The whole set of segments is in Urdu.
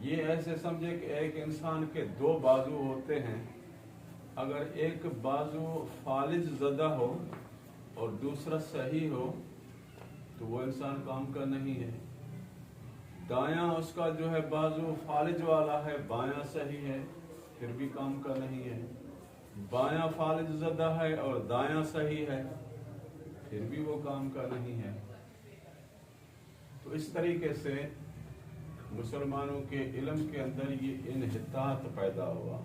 یہ ایسے سمجھے کہ ایک انسان کے دو بازو ہوتے ہیں، اگر ایک بازو فالج زدہ ہو اور دوسرا صحیح ہو تو وہ انسان کام کا نہیں ہے. دایاں اس کا جو ہے بازو فالج والا ہے، بایاں صحیح ہے، پھر بھی کام کا نہیں ہے. بایاں فالج زدہ ہے اور دایاں صحیح ہے، پھر بھی وہ کام کا نہیں ہے. تو اس طریقے سے مسلمانوں کے علم کے اندر یہ انحطاط پیدا ہوا.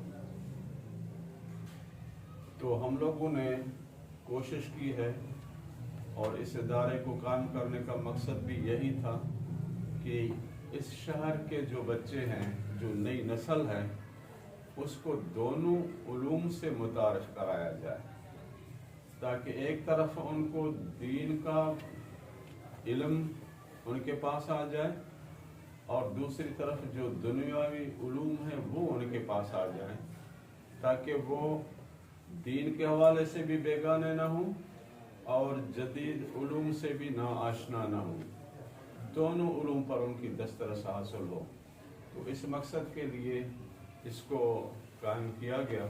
تو ہم لوگوں نے کوشش کی ہے اور اس ادارے کو قائم کرنے کا مقصد بھی یہی تھا کہ اس شہر کے جو بچے ہیں، جو نئی نسل ہے، اس کو دونوں علوم سے متعارف کرایا جائے، تاکہ ایک طرف ان کو دین کا علم ان کے پاس آ جائے اور دوسری طرف جو دنیاوی علوم ہیں وہ ان کے پاس آ جائیں، تاکہ وہ دین کے حوالے سے بھی بیگانے نہ ہوں اور جدید علوم سے بھی ناآشنا نہ ہوں، دونوں علوم پر ان کی دسترس حاصل ہو. تو اس مقصد کے لیے اس کو قائم کیا گیا.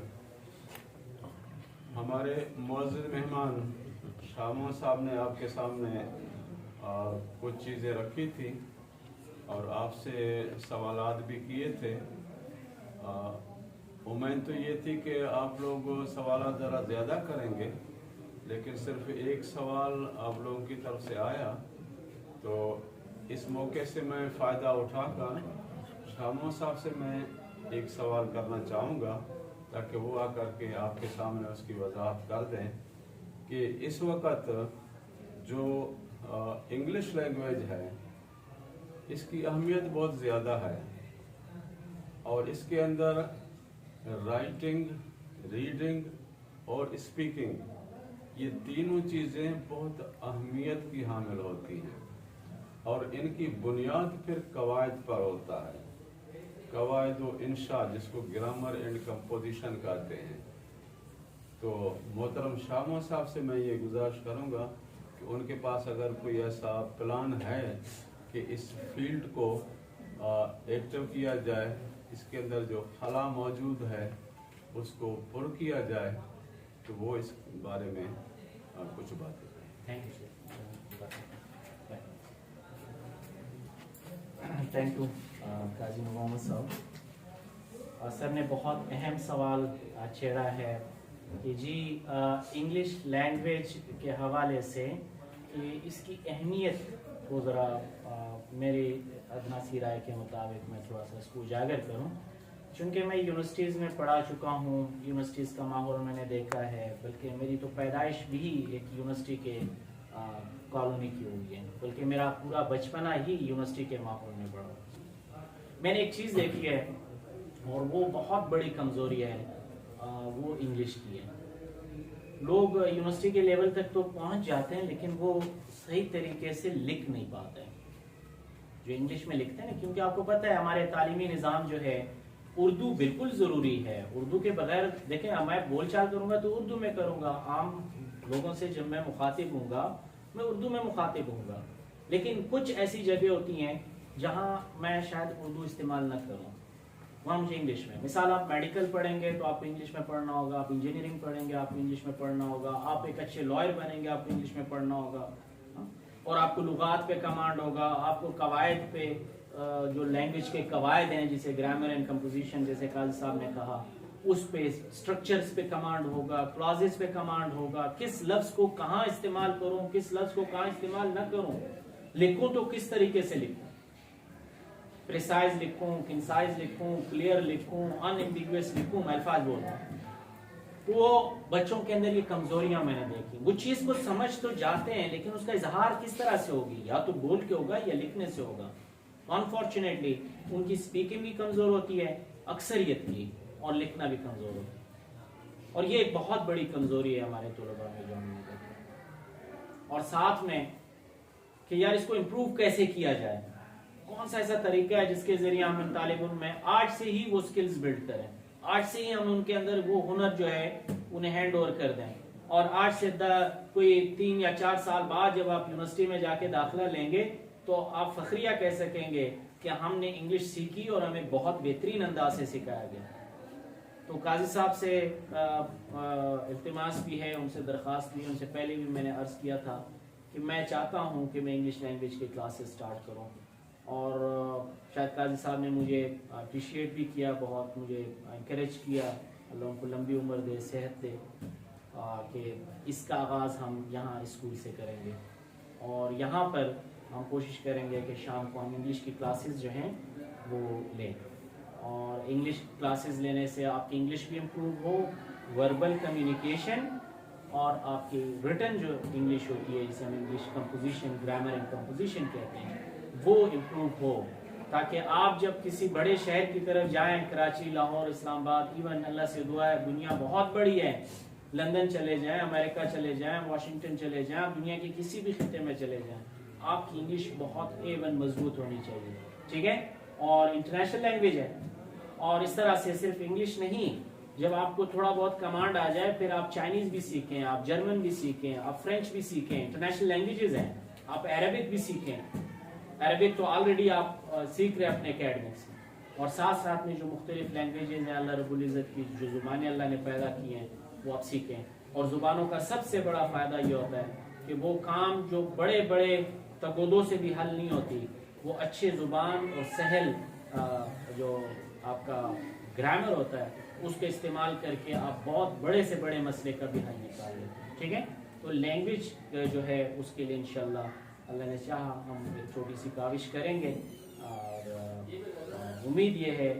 ہمارے معزز مہمان شامہ صاحب نے آپ کے سامنے کچھ چیزیں رکھی تھی اور آپ سے سوالات بھی کیے تھے. امید تو یہ تھی کہ آپ لوگ سوالات ذرا زیادہ کریں گے، لیکن صرف ایک سوال آپ لوگوں کی طرف سے آیا. تو اس موقع سے میں فائدہ اٹھا کر شامہ صاحب سے میں ایک سوال کرنا چاہوں گا، تاکہ وہ آ کر کے آپ کے سامنے اس کی وضاحت کر دیں کہ اس وقت جو انگلش لینگویج ہے اس کی اہمیت بہت زیادہ ہے، اور اس کے اندر رائٹنگ، ریڈنگ اور اسپیکنگ، یہ تینوں چیزیں بہت اہمیت کی حامل ہوتی ہیں، اور ان کی بنیاد پھر قواعد پر ہوتا ہے. قواعد و انشاء، جس کو گرامر اینڈ کمپوزیشن کہتے ہیں. تو محترم شامہ صاحب سے میں یہ گزارش کروں گا کہ ان کے پاس اگر کوئی ایسا پلان ہے کہ اس فیلڈ کو ایکٹیو کیا جائے، اس کے اندر جو خلا موجود ہے اس کو پر کیا جائے، تو وہ اس بارے میں کچھ باتیں کریں. تھینک یو قاضی محمد صاحب. سر نے بہت اہم سوال چھیڑا ہے کہ جی انگلش لینگویج کے حوالے سے کہ اس کی اہمیت کو ذرا میری ادنا سی رائے کے مطابق میں تھوڑا سا اس کو اجاگر کروں. چونکہ میں یونیورسٹیز میں پڑھا چکا ہوں، یونیورسٹیز کا ماحول میں نے دیکھا ہے، بلکہ میری تو پیدائش بھی ایک یونیورسٹی کے کالونی کی ہوئی ہے، بلکہ میرا پورا بچپنا ہی یونیورسٹی کے ماحول میں پڑا. میں نے ایک چیز دیکھی ہے اور وہ بہت بڑی کمزوری ہے، وہ انگلش کی ہے. لوگ یونیورسٹی کے لیول تک تو پہنچ جاتے ہیں لیکن وہ صحیح طریقے سے لکھ نہیں پاتے جو انگلش میں لکھتے ہیں، کیونکہ آپ کو پتہ ہے ہمارے تعلیمی نظام جو ہے اردو بالکل ضروری ہے. اردو کے بغیر دیکھیں میں بول چال کروں گا تو اردو میں کروں گا، عام لوگوں سے جب میں مخاطب ہوں گا میں اردو میں مخاطب ہوں گا، لیکن کچھ ایسی جگہ ہوتی ہیں جہاں میں شاید اردو استعمال نہ کروں، وہاں مجھے انگلش میں. مثال آپ میڈیکل پڑھیں گے تو آپ کو انگلش میں پڑھنا ہوگا، آپ انجینئرنگ پڑھیں گے آپ کو انگلش میں پڑھنا ہوگا، آپ ایک اچھے لائر بنیں گے آپ کو انگلش میں پڑھنا ہوگا، اور آپ کو لغات پہ کمانڈ ہوگا، آپ کو قواعد پہ جو لینگویج کے قواعد ہیں جسے گرامر اینڈ کمپوزیشن جیسے قاضی صاحب نے کہا، اس پہ اسٹرکچرز پہ کمانڈ ہوگا، کلازز پہ کمانڈ ہوگا، کس لفظ کو کہاں استعمال کروں، کس لفظ کو کہاں استعمال نہ کروں، لکھوں تو کس طریقے سے لکھوں، پریسائز لکھوں، کنسائز لکھوں، کلیئر لکھوں، ان ایمبیگوس لکھوں، میں الفاظ بولوں. وہ بچوں کے اندر یہ کمزوریاں میں نے دیکھی. وہ چیز کو سمجھ تو جاتے ہیں لیکن اس کا اظہار کس طرح سے ہوگی، یا تو بول کے ہوگا یا لکھنے سے ہوگا. انفارچونیٹلی ان کی اسپیکنگ بھی کمزور ہوتی ہے اکثریت کی، اور لکھنا بھی کمزور ہوتا ہے، اور یہ ایک بہت بڑی کمزوری ہے ہمارے طلباء میں جو ہم نے دیکھا. اور ساتھ میں کہ یار اس کو امپروو کیسے کیا جائے، کون سا ایسا طریقہ ہے جس کے ذریعے ہم ان طالب علم میں آج سے ہی وہ سکلز بلڈ کریں، آج سے ہی ہم ان کے اندر وہ ہنر جو ہے انہیں ہینڈ اوور کر دیں، اور آج سے کوئی 3 یا 4 سال بعد جب آپ یونیورسٹی میں جا کے داخلہ لیں گے تو آپ فخریہ کہہ سکیں گے کہ ہم نے انگلش سیکھی اور ہمیں بہت بہترین انداز سے سکھایا گیا. تو قاضی صاحب سے التماس بھی ہے، ان سے درخواست بھی، ان سے پہلے بھی میں نے عرض کیا تھا کہ میں چاہتا ہوں کہ میں انگلش لینگویج کے کلاسز سٹارٹ کروں، اور شاید قاضی صاحب نے مجھے اپریشیٹ بھی کیا، بہت مجھے انکریج کیا، اللہ ان کو لمبی عمر دے، صحت دے، کہ اس کا آغاز ہم یہاں اسکول سے کریں گے. اور یہاں پر ہم کوشش کریں گے کہ شام کو ہم انگلش کی کلاسز جو ہیں وہ لیں، اور انگلش کلاسز لینے سے آپ کی انگلش بھی امپروو ہو، وربل کمیونیکیشن اور آپ کی ریٹن جو انگلش ہوتی ہے جسے ہم English composition, grammar and composition کہتے ہیں، وہ امپروو ہو، تاکہ آپ جب کسی بڑے شہر کی طرف جائیں، کراچی، لاہور، اسلام آباد، ایون اللہ سے دعا ہے دنیا بہت بڑی ہے، لندن چلے جائیں، امریکہ چلے جائیں، واشنگٹن چلے جائیں، دنیا کے کسی بھی خطے میں چلے جائیں، آپ کی انگلش بہت A1 مضبوط ہونی چاہیے، ٹھیک ہے. اور انٹرنیشنل لینگویج ہے، اور اس طرح سے صرف انگلش نہیں، جب آپ کو تھوڑا بہت کمانڈ آ جائے پھر آپ چائنیز بھی سیکھیں، آپ جرمن بھی سیکھیں، آپ فرینچ بھی سیکھیں، انٹرنیشنل لینگویجز ہیں، آپ عربک بھی سیکھیں. عربک تو آلریڈی آپ سیکھ رہے ہیں اپنے اکیڈمکس میں، اور ساتھ ساتھ میں جو مختلف لینگویجز ہیں اللہ رب العزت کی جو زبانیں اللہ نے پیدا کی ہیں وہ آپ سیکھیں. اور زبانوں کا سب سے بڑا فائدہ یہ ہوتا ہے کہ وہ کام جو بڑے بڑے تگودوں سے بھی حل نہیں ہوتی، وہ اچھے زبان اور سہل جو آپ کا گرامر ہوتا ہے اس کے استعمال کر کے آپ بہت بڑے سے بڑے مسئلے کا بھی حل نکال لیتے ہیں، ٹھیک ہے. تو لینگویج جو ہے اس کے لیے انشاءاللہ اللہ نے چاہا ہم ایک چھوٹی سی کاوش کریں گے، اور امید یہ ہے